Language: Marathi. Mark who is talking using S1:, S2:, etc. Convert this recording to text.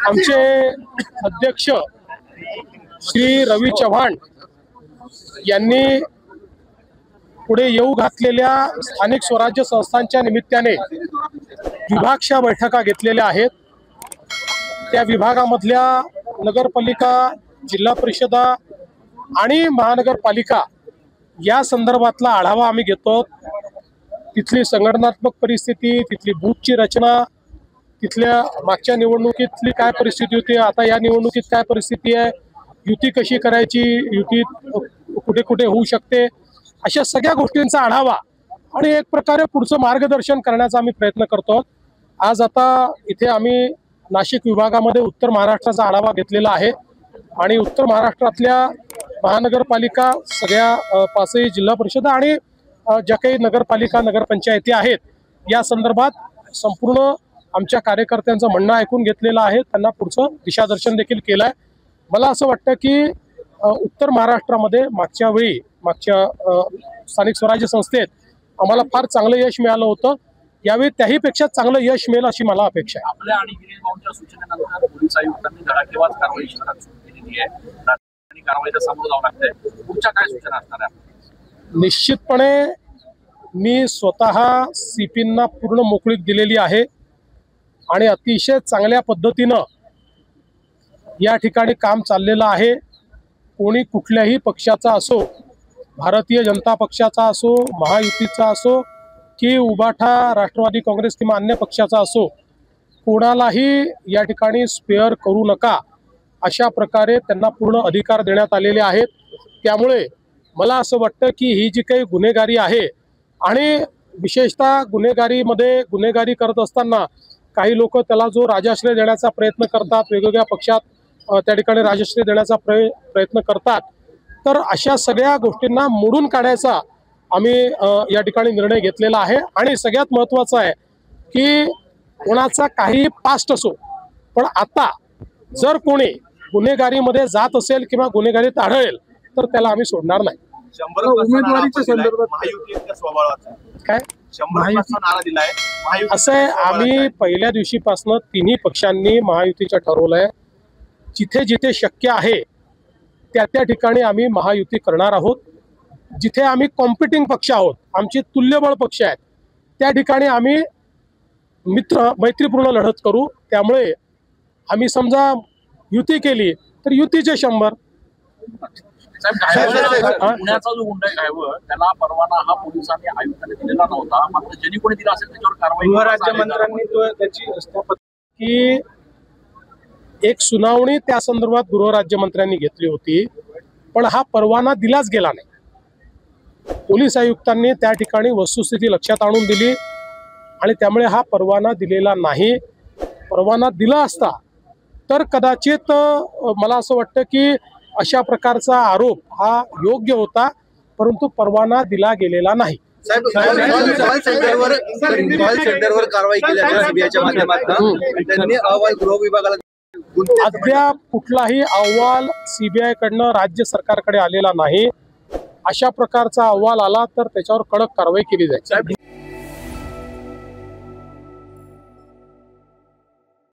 S1: आमचे अध्यक्ष श्री रवी चव्हाण यांनी पुढे येऊ घातलेल्या स्थानिक स्वराज्य संस्थांच्या निमित्ताने विभागशा बैठका घेतलेल्या आहेत। त्या विभागामधल्या नगरपालिका, जिल्हा परिषदा आणि महानगरपालिका या संदर्भातला आढावा आम्ही घेतो। तिथली संघटनात्मक परिस्थिती, तिथली बूथची रचना, तिथल्या मागच्या निवडणुकीतली काय परिस्थिती होती, आता या निवडणुकीत काय परिस्थिती आहे, युती कशी करायची, युती कुठे कुठे होऊ शकते, अशा सगळ्या गोष्टींचा आढावा आणि एक प्रकारे पुढचं मार्गदर्शन करण्याचा आम्ही प्रयत्न करतो। आज आता इथे आम्ही नाशिक विभागामध्ये उत्तर महाराष्ट्राचा आढावा घेतलेला आहे आणि उत्तर महाराष्ट्रातल्या महानगरपालिका, सगळ्या पाचही जिल्हा परिषद आणि ज्या काही नगरपालिका, नगरपंचायती आहेत या संदर्भात संपूर्ण आमच्या कार्यकर्त्यांचं म्हणणं ऐकून घेतलेलं आहे। त्यांना पुढचं दिशादर्शन देखील केलं आहे। मला असं वाटतं की उत्तर महाराष्ट्रामध्ये मागच्या स्थानिक स्वराज्य संस्थेत आम्हाला फार चांगलं यश मिळालं होतं। यावेळी त्याहीपेक्षा चांगलं यश मिळेल अशी मला अपेक्षा आहे।
S2: आपल्या आणि गिरीश भाऊंच्या सूचनेनंतर पोलीस आयुक्तांनी धडाकेबाज कारवाई शहरात सुरू केलेली आहे आणि कारवाईला सामोरं जावं लागतंय। पुढच्या काय सूचना असणार आहे?
S1: निश्चितपणे मी स्वतः सीपींना पूर्ण मोकळीक दिलेली आहे आणि अतिशय चांगल्या पद्धतीनं या ठिकाणी काम चाललेलं आहे। कोणी कुठल्याही पक्षाचा असो, भारतीय जनता पक्षाचा असो, महायुतीचा असो की उबाठा, राष्ट्रवादी काँग्रेस किंवा अन्य पक्षाचा असो, कोणालाही या ठिकाणी स्पेअर करू नका अशा प्रकारे त्यांना पूर्ण अधिकार देण्यात आलेले आहेत। त्यामुळे मला असं वाटतं की ही जी काही गुन्हेगारी आहे आणि विशेषतः गुन्हेगारी करत असताना काही लोक त्याला जो राजाश्रय देण्याचा प्रयत्न करतात, वेगवेगळ्या पक्षात त्या ठिकाणी राजाश्रय देण्याचा प्रयत्न करतात, तर अशा सगळ्या गोष्टींना मोडून काढायचा आम्ही या ठिकाणी निर्णय घेतलेला आहे। आणि सगळ्यात महत्त्वाचं आहे की कोणाचा काही पास्ट असो, पण आता जर कोणी गुन्हेगारीमध्ये जात असेल किंवा गुन्हेगारीत आढळेल तर त्याला आम्ही सोडणार नाही।
S3: उमेदवारीच्या संदर्भात
S1: काय असं आहे, आम्ही पहिल्या दिवशीपासून तिन्ही पक्षांनी महायुतीचं ठरवलंय। जिथे जिथे शक्य आहे त्या त्या ठिकाणी आम्ही महायुती करणार आहोत। जिथे आम्ही कॉम्पिटिंग पक्ष आहोत, आमचे तुल्यबळ पक्ष आहेत, त्या ठिकाणी आम्ही मैत्रीपूर्ण लढत करू। त्यामुळे आम्ही समजा युती केली तर युतीचे 100।
S2: पुण्याचा जो गुंडा ड्रायव्हर, त्याला परवाना हा पोलिसांनी आयुक्तांनी दिलेला नव्हता, मात्र ज्यांनी कोणी दिला असेल त्याच्यावर कारवाई
S1: गृहराज्यमंत्र्यांनी त्याची एक सुनावणी त्या संदर्भात गृहराज्यमंत्र्यांनी घेतली होती, पण हा परवाना दिलाच गेला नाही। पोलीस आयुक्तांनी त्या ठिकाणी वस्तुस्थिती लक्षात आणून दिली आणि त्यामुळे हा परवाना दिलेला नाही। परवाना दिला असता तर कदाचित मला असं वाटतं की अशा प्रकारचा आरोप हा योग्य होता, परंतु परवाना दिला गेलेला नाही।
S3: सेंटरवर कारवाई केली सीबीआयच्या माध्यमातून, त्यांनी अहवाल गृह विभागाला
S1: अद्याप कुठलाही अहवाल सीबीआय कडनं राज्य सरकारकडे आलेला नाही। अशा प्रकारचा अहवाल आला तर त्याच्यावर कडक कारवाई केली जाईल।